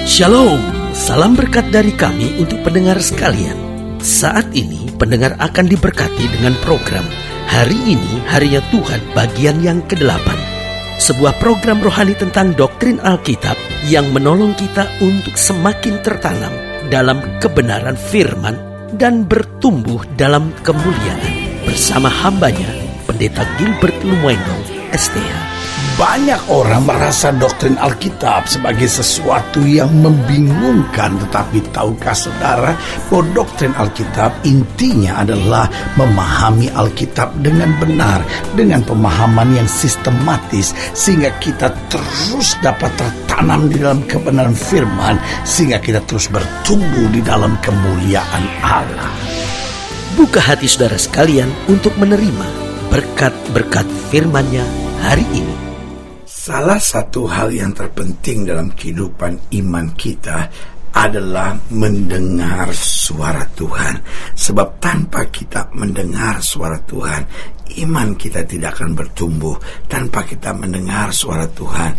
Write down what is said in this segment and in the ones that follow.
Shalom, salam berkat dari kami untuk pendengar sekalian. Saat ini pendengar akan diberkati dengan program Hari Ini Harinya Tuhan bagian yang ke-8. Sebuah program rohani tentang doktrin Alkitab yang menolong kita untuk semakin tertanam dalam kebenaran firman dan bertumbuh dalam kemuliaan. Bersama hambanya, Pendeta Gilbert Lumuendo, STH. Banyak orang merasa doktrin Alkitab sebagai sesuatu yang membingungkan. Tetapi tahukah saudara bahwa doktrin Alkitab intinya adalah memahami Alkitab dengan benar, dengan pemahaman yang sistematis, sehingga kita terus dapat tertanam di dalam kebenaran firman, sehingga kita terus bertumbuh di dalam kemuliaan Allah. Buka hati saudara sekalian untuk menerima berkat-berkat firman-Nya hari ini. Salah satu hal yang terpenting dalam kehidupan iman kita adalah mendengar suara Tuhan. Sebab tanpa kita mendengar suara Tuhan, iman kita tidak akan bertumbuh. Tanpa kita mendengar suara Tuhan,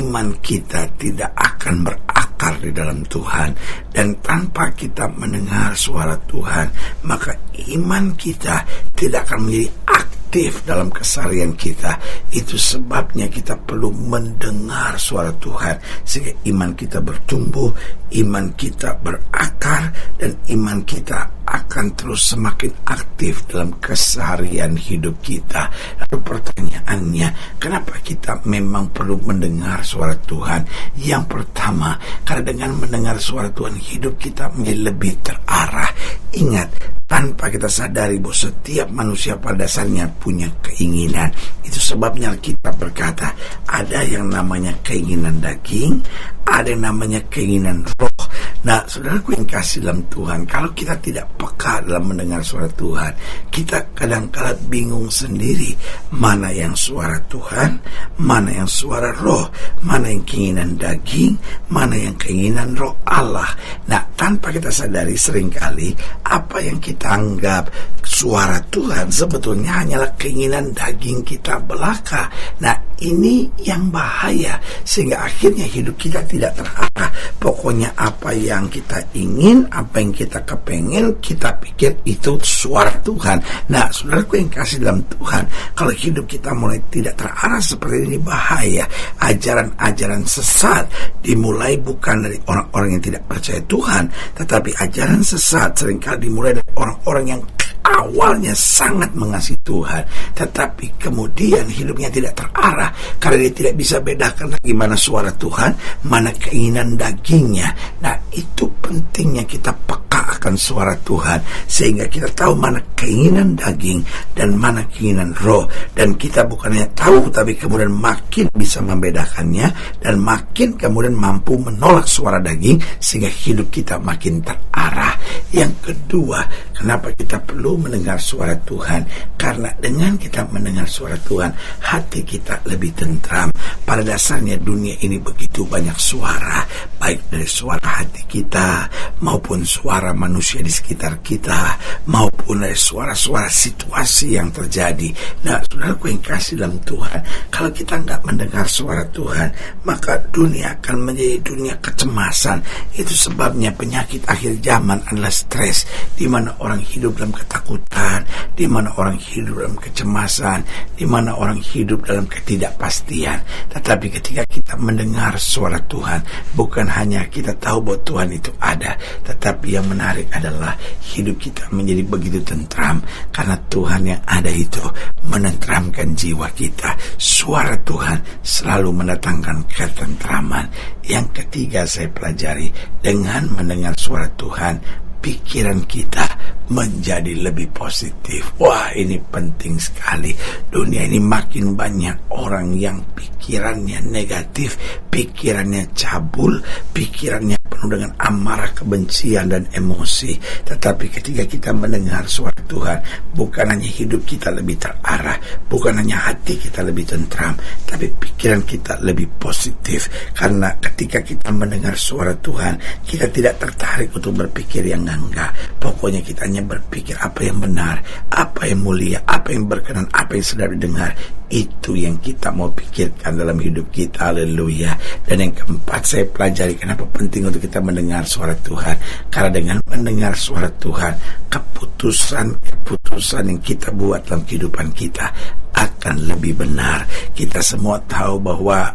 iman kita tidak akan berakar di dalam Tuhan. Dan tanpa kita mendengar suara Tuhan, maka iman kita tidak akan menjadi aktif dalam keseharian kita. Itu sebabnya kita perlu mendengar suara Tuhan, sehingga iman kita bertumbuh, iman kita berakar, dan iman kita akan terus semakin aktif dalam keseharian hidup kita. Lalu pertanyaannya, kenapa kita memang perlu mendengar suara Tuhan? Yang pertama, karena dengan mendengar suara Tuhan, hidup kita menjadi lebih terarah. Ingat, tanpa kita sadari bahwa setiap manusia pada dasarnya punya keinginan. Itu sebabnya kita berkata, ada yang namanya keinginan daging, ada yang namanya keinginan roh. Nah, saudaraku yang kasih dalam Tuhan, kalau kita tidak peka dalam mendengar suara Tuhan, kita kadang-kala bingung sendiri mana yang suara Tuhan, mana yang suara roh, mana yang keinginan daging, mana yang keinginan roh Allah. Nah, tanpa kita sadari seringkali apa yang kita anggap suara Tuhan sebetulnya hanyalah keinginan daging kita belaka. Nah, ini yang bahaya, sehingga akhirnya hidup kita tidak terarah. Pokoknya apa yang kita ingin, apa yang kita kepengen, kita pikir itu suara Tuhan. Nah, saudaraku yang kasih dalam Tuhan, kalau hidup kita mulai tidak terarah seperti ini, bahaya. Ajaran-ajaran sesat dimulai bukan dari orang-orang yang tidak percaya Tuhan, tetapi ajaran sesat seringkali dimulai dari orang-orang yang awalnya sangat mengasihi Tuhan, tetapi kemudian hidupnya tidak terarah karena dia tidak bisa bedakan lagi mana suara Tuhan, mana keinginan dagingnya. Nah, itu pentingnya kita peka akan suara Tuhan, sehingga kita tahu mana keinginan daging dan mana keinginan roh. Dan kita bukannya tahu, tapi kemudian makin bisa membedakannya, dan makin kemudian mampu menolak suara daging, sehingga hidup kita makin terarah. Yang kedua, kenapa kita perlu mendengar suara Tuhan? Karena dengan kita mendengar suara Tuhan, hati kita lebih tentram. Pada dasarnya dunia ini begitu banyak suara, baik dari suara hati kita, maupun suara manusia di sekitar kita, maupun dari suara-suara situasi yang terjadi. Nah, saudaraku yang kasih dalam Tuhan, kalau kita nggak mendengar suara Tuhan, maka dunia akan menjadi dunia kecemasan. Itu sebabnya penyakit akhir zaman adalah stres, di mana orang hidup dalam ketakutan, di mana orang hidup dalam kecemasan, di mana orang hidup dalam ketidakpastian. Tetapi ketika kita mendengar suara Tuhan, bukan hanya kita tahu bahwa Tuhan itu ada, tetapi yang menarik adalah hidup kita menjadi begitu tentram, karena Tuhan yang ada itu menenteramkan jiwa kita. Suara Tuhan selalu mendatangkan ketentraman. Yang ketiga saya pelajari, dengan mendengar suara Tuhan, pikiran kita menjadi lebih positif. Wah, ini penting sekali. Dunia ini makin banyak orang yang pikirannya negatif, pikirannya cabul, pikirannya penuh dengan amarah, kebencian, dan emosi. Tetapi ketika kita mendengar suara Tuhan, bukan hanya hidup kita lebih terarah, bukan hanya hati kita lebih tentram, tapi pikiran kita lebih positif. Karena ketika kita mendengar suara Tuhan, kita tidak tertarik untuk berpikir yang enggak. Pokoknya kita hanya berpikir apa yang benar, apa yang mulia, apa yang berkenan, apa yang sedap didengar. Itu yang kita mau pikirkan dalam hidup kita. Haleluya. Dan yang keempat, saya pelajari kenapa penting untuk kita mendengar suara Tuhan. Karena dengan mendengar suara Tuhan, keputusan yang kita buat dalam kehidupan kita akan lebih benar. Kita semua tahu bahwa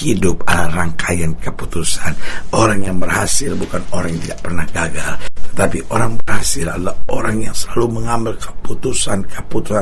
hidup adalah rangkaian keputusan. Orang yang berhasil bukan orang yang tidak pernah gagal, tetapi orang berhasil adalah orang yang selalu mengambil keputusan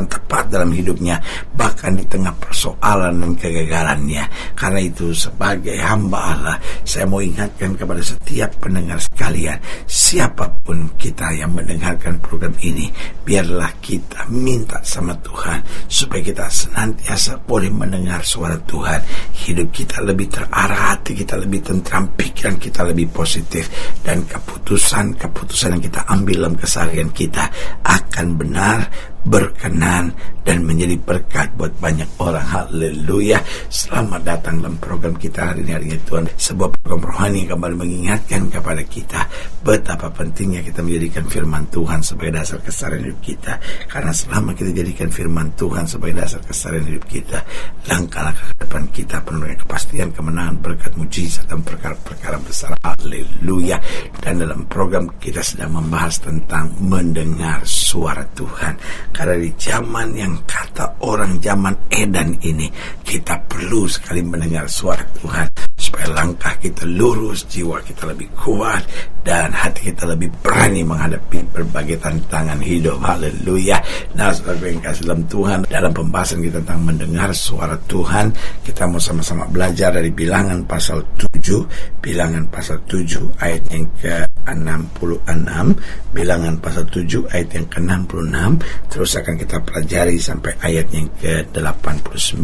tepat dalam hidupnya, bahkan di tengah persoalan dan kegagalannya. Karena itu, sebagai hamba Allah, saya mau ingatkan kepada setiap pendengar sekalian, siapapun kita yang mendengarkan program ini, biarlah kita minta sama Tuhan supaya kita senantiasa boleh mendengar suara Tuhan. Hidup kita lebih terarah, hati kita lebih tentram, pikiran kita lebih positif, dan keputusan yang kita ambil dalam keseharian kita akan benar, berkenan, dan menjadi berkat buat banyak orang. Haleluya. Selamat datang dalam program kita hari ini, Tuhan. Sebuah program rohani yang kembali mengingatkan kepada kita betapa pentingnya kita menjadikan firman Tuhan sebagai dasar keseharian hidup kita. Karena selama kita jadikan firman Tuhan sebagai dasar keseharian hidup kita, langkah-langkah ke depan kita penuh dengan kepastian, kemenangan, berkat, mujizat, dan perkara-perkara besar. Haleluya. Dan dalam program kita sedang membahas tentang mendengar suara Tuhan. Karena di zaman yang kata orang zaman Edan ini, kita perlu sekali mendengar suara Tuhan supaya langkah kita lurus, jiwa kita lebih kuat, dan hati kita lebih berani menghadapi berbagai tantangan hidup. Haleluya. Nah, saudara yang kasih dalam Tuhan, dalam pembahasan kita tentang mendengar suara Tuhan, kita mau sama-sama belajar dari Bilangan pasal 7, Bilangan pasal 7 ayat yang ke-66, Bilangan pasal 7 ayat yang ke-66. Terus akan kita pelajari sampai ayat yang ke-89.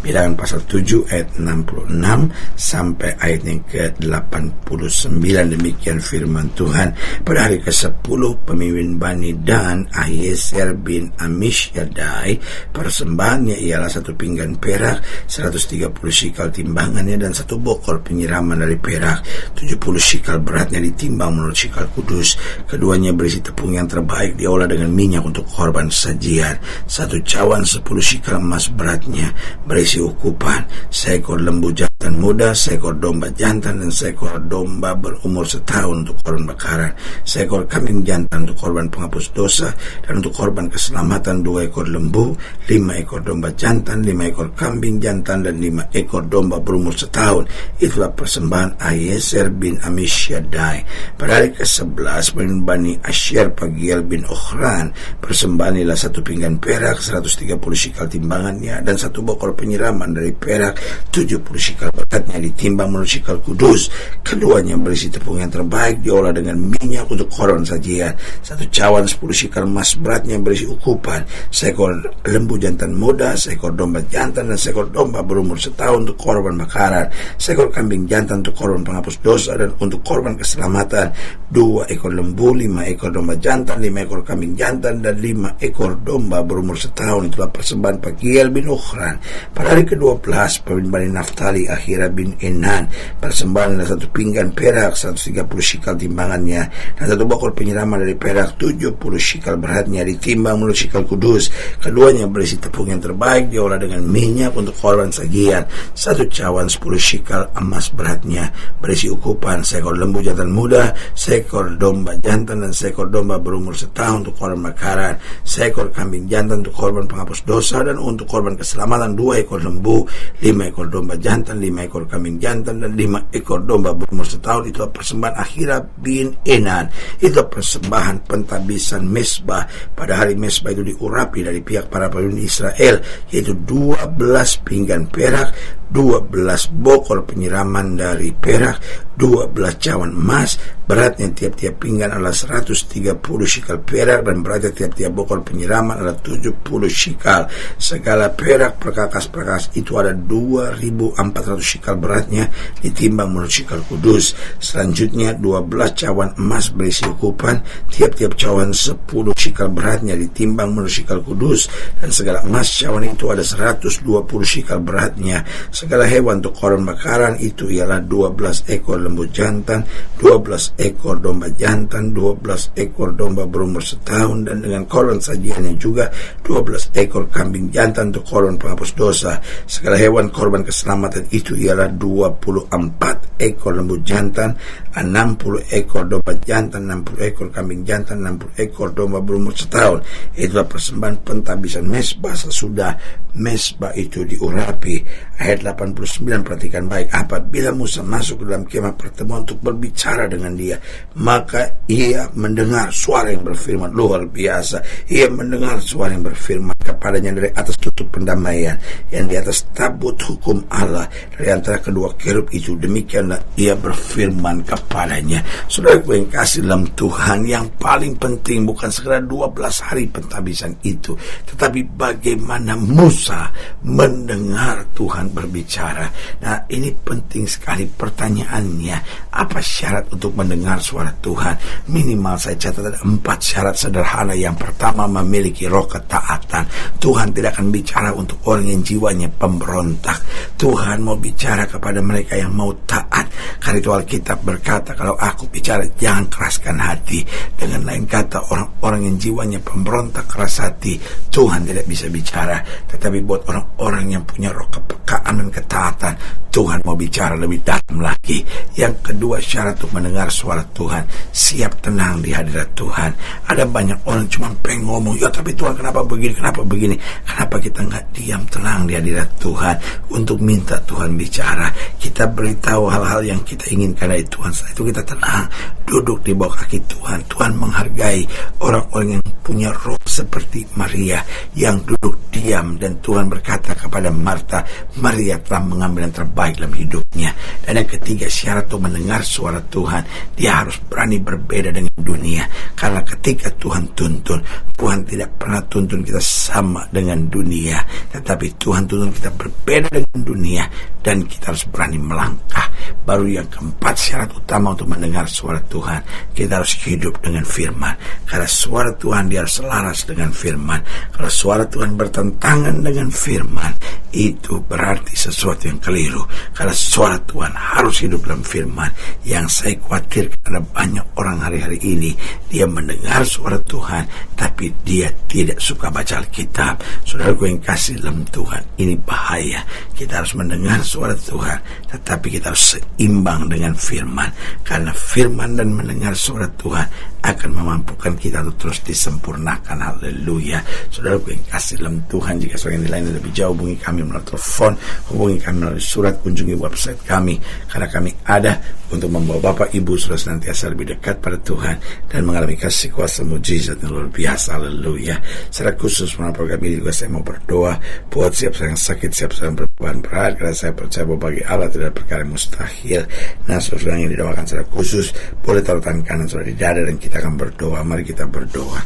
Bilangan pasal 7 ayat 66 sampai ayat yang ke-89. Demikian firman Tuhan. Pada hari ke-10 pemimpin Bani Dan, Ahiezer bin Ammisyaddai, persembahannya ialah 1 pinggan perak, 130 shikal timbangannya, dan 1 bokor penyiraman dari perak, 70 shikal beratnya ditimbang menurut shikal kudus. Keduanya berisi tepung yang terbaik diolah dengan minyak untuk korban sajian. 1 cawan 10 shikal emas beratnya berisi ukupan, seekor lembu jantan muda, seekor domba jantan, dan seekor domba berumur setahun untuk korban bakaran, seekor kambing jantan untuk korban penghapus dosa, dan untuk korban keselamatan 2 ekor lembu, 5 ekor domba jantan, 5 ekor kambing jantan, dan 5 ekor domba berumur setahun. Itulah persembahan Ahiezer bin Ammisyaddai. Pada hari ke-11 pemimpin Bani Asher, Pagiel bin Ochran, persembahan ialah 1 pinggan perak, 130 shikal timbangannya, dan 1 bokor penyiraman dari perak, 70 shikal beratnya ditimbang menurut shikal kudus. Keduanya berisi tepung yang terbaik diolah dengan minyak untuk korban sajian. 1 cawan 10 shikal emas beratnya berisi ukupan, seekor lembu jantan muda, seekor domba jantan, dan seekor domba berumur setahun untuk korban bakaran, seekor kambing jantan untuk korban penghapus dosa, dan untuk korban keselamatan 2 ekor lembu, 5 ekor domba jantan, 5 ekor kambing jantan, dan 5 ekor domba berumur setahun. Itulah persembahan Pagiel bin Ochran. Pada hari ke-12 pemimpin Bani Naftali, Ahira bin Enan, persembahan adalah 1 pinggan perak, 130 shikal timbangannya, dan 1 bokor penyiraman dari perak, 70 shikal beratnya ditimbang menurut shikal kudus. Keduanya berisi tepung yang terbaik diolah dengan minyak untuk korban sajian. 1 cawan 10 shikal emas beratnya berisi ukupan, seekor lembu jantan muda, seekor domba jantan, dan seekor domba berumur setahun untuk korban bakaran, seekor kambing jantan untuk korban penghapus dosa, dan untuk korban keselamatan 2 ekor lembu, 5 ekor domba jantan, 5 ekor kambing jantan, dan 5 ekor domba berumur setahun. Itulah persembahan Ahira bin Enan. Itulah persembahan pentabisan mesbah. Pada hari mesbah itu diurapi dari pihak para pemimpin Israel, yaitu 12 pinggan perak, 12 bokor penyiraman dari perak, 12 cawan emas. Beratnya tiap-tiap pinggan adalah 130 shikal perak, dan beratnya tiap-tiap bokor penyiraman adalah 70 shikal. Segala perak perkakas-perkakas itu ada 2.400 shikal beratnya ditimbang menurut shikal kudus. Selanjutnya 12 cawan emas berisi ukupan, tiap-tiap cawan 10 shikal beratnya ditimbang menurut shikal kudus, dan segala emas cawan itu ada 120 shikal beratnya. Segala hewan untuk korban bakaran itu ialah 12 ekor lembu jantan, 12 ekor domba jantan, 12 ekor domba berumur setahun, dan dengan korban sajiannya juga 12 ekor kambing jantan untuk korban penghapus dosa. Segala hewan korban keselamatan itu ialah 24 ekor lembu jantan, 60 ekor domba jantan, 60 ekor kambing jantan, 60 ekor domba berumur setahun. Itulah persembahan pentabisan mezbah sesudah mezbah itu diurapi. Ayat 89, perhatikan baik. Apabila Musa masuk ke dalam kemah pertemuan untuk berbicara dengan dia, maka ia mendengar suara yang berfirman. Luar biasa. Ia mendengar suara yang berfirman kepadanya dari atas tutup pendamaian yang di atas tabut hukum Allah dari antara kedua kerub itu. Demikianlah ia berfirman kepadanya. Saudaraku yang kasih dalam Tuhan, yang paling penting bukan sekedar 12 hari pentabisan itu, tetapi bagaimana Musa mendengar Tuhan berbicara. Nah, ini penting sekali. Pertanyaannya, apa syarat untuk mendengar suara Tuhan? Minimal saya catat ada 4 syarat sederhana. Yang pertama, memiliki roh ketaatan. Tuhan tidak akan bicara untuk orang yang jiwanya pemberontak. Tuhan mau bicara kepada mereka yang mau taat. Karena itu Alkitab berkata, kalau aku bicara jangan keraskan hati. Dengan lain kata, orang-orang yang jiwanya pemberontak, keras hati, Tuhan tidak bisa bicara. Tetapi buat orang-orang yang punya roh kepekaan dan ketaatan, Tuhan mau bicara lebih dalam lagi. Yang kedua, syarat untuk mendengar suara Tuhan, siap tenang di hadirat Tuhan. Ada banyak orang cuma pengen ngomong, ya tapi Tuhan kenapa begini, kenapa begini. Kenapa kita nggak diam tenang di hadirat Tuhan untuk minta Tuhan bicara. Kita beritahu hal-hal yang kita inginkan dari Tuhan. Setelah itu kita tenang, duduk di bawah kaki Tuhan. Tuhan menghargai orang-orang yang punya roh seperti Maria yang duduk diam, dan Tuhan berkata kepada Marta, Maria telah mengambil yang terbaik dalam hidupnya. Dan yang ketiga, syarat untuk mendengar suara Tuhan, dia harus berani berbeda dengan dunia. Karena ketika Tuhan tuntun, Tuhan tidak pernah tuntun kita sama dengan dunia, tetapi Tuhan tuntun kita berbeda dengan dunia, dan kita harus berani melangkah. Baru yang keempat, syarat utama untuk mendengar suara Tuhan, kita harus hidup dengan firman. Karena suara Tuhan dia harus selaras dengan firman. Kalau suara Tuhan bertentangan dengan firman, itu berarti sesuatu yang keliru. Karena suara Tuhan harus hidup dalam firman. Yang saya khawatir karena banyak orang hari-hari ini, dia mendengar suara Tuhan, tapi dia tidak suka baca Alkitab. Saudaraku yang kasih dalam Tuhan, ini bahaya. Kita harus mendengar suara Tuhan, tetapi kita harus seimbang dengan firman. Karena firman dan mendengar suara Tuhan akan memampukan kita untuk terus disempurnakan. Haleluya. Saudaraku yang kasih dalam Tuhan, jika seorang yang lain lebih jauh, hubungi kami melalui telepon, hubungi kami melalui surat, kunjungi website kami. Karena kami ada untuk membawa Bapak Ibu sudah senantiasa lebih dekat pada Tuhan dan mengalami kasih kuasa mujizat yang luar biasa. Haleluya. Secara khusus melalui program ini juga saya mau berdoa buat siap yang sakit, siap yang berbeban berat, karena saya percaya bahwa bagi Allah tidak ada perkara yang mustahil. Nah, saudara yang didoakan secara khusus, boleh taruh tangan kanan saudara di dada dan kita akan berdoa. Mari kita berdoa.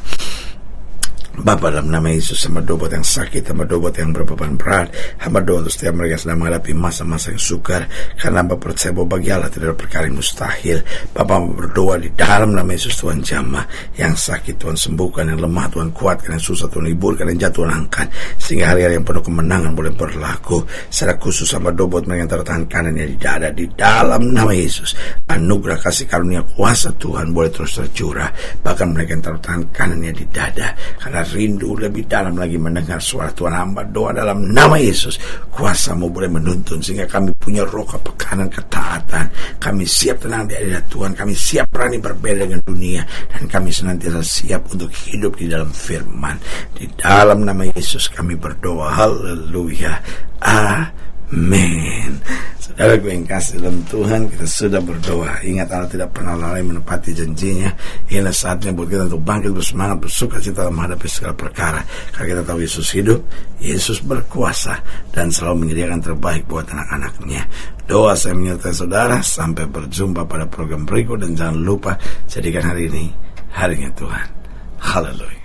Bapa, dalam nama Yesus, hamba doa buat yang sakit, hamba doa buat yang berbeban berat, hamba doa untuk setiap mereka yang sedang menghadapi masa-masa yang sukar, karena hamba percaya bahwa bagi Allah tidak ada perkara yang mustahil. Bapa, hamba berdoa di dalam nama Yesus, Tuhan jamah yang sakit, Tuhan sembuhkan, yang lemah Tuhan kuatkan, yang susah Tuhan hiburkan, yang jatuh angkat, sehingga hari-hari yang penuh kemenangan boleh berlaku. Secara khusus hamba doa buat mereka yang taruh tangan kanannya di dada, di dalam nama Yesus, anugerah kasih karunia kuasa Tuhan boleh terus tercurah. Bahkan mereka yang taruh tangan kanannya di dada, karena rindu lebih dalam lagi mendengar suara Tuhan, hamba doa dalam nama Yesus, kuasa-Mu boleh menuntun sehingga kami punya roh kepekanan, ketaatan. Kami siap tenang di hadirat Tuhan, kami siap berani berbeda dengan dunia, dan kami senantiasa siap untuk hidup di dalam firman. Di dalam nama Yesus kami berdoa. Haleluya. Amin. Saudara yang kasih dalam Tuhan, kita sudah berdoa. Ingat, Allah tidak pernah lalai menepati janjinya. Inilah saatnya buat kita untuk bangkit bersemangat, bersuka cita menghadapi segala perkara. Karena kita tahu Yesus hidup, Yesus berkuasa, dan selalu menyediakan terbaik buat anak-anaknya. Doa saya menyertai saudara. Sampai berjumpa pada program berikut, dan jangan lupa jadikan hari ini harinya Tuhan. Haleluya.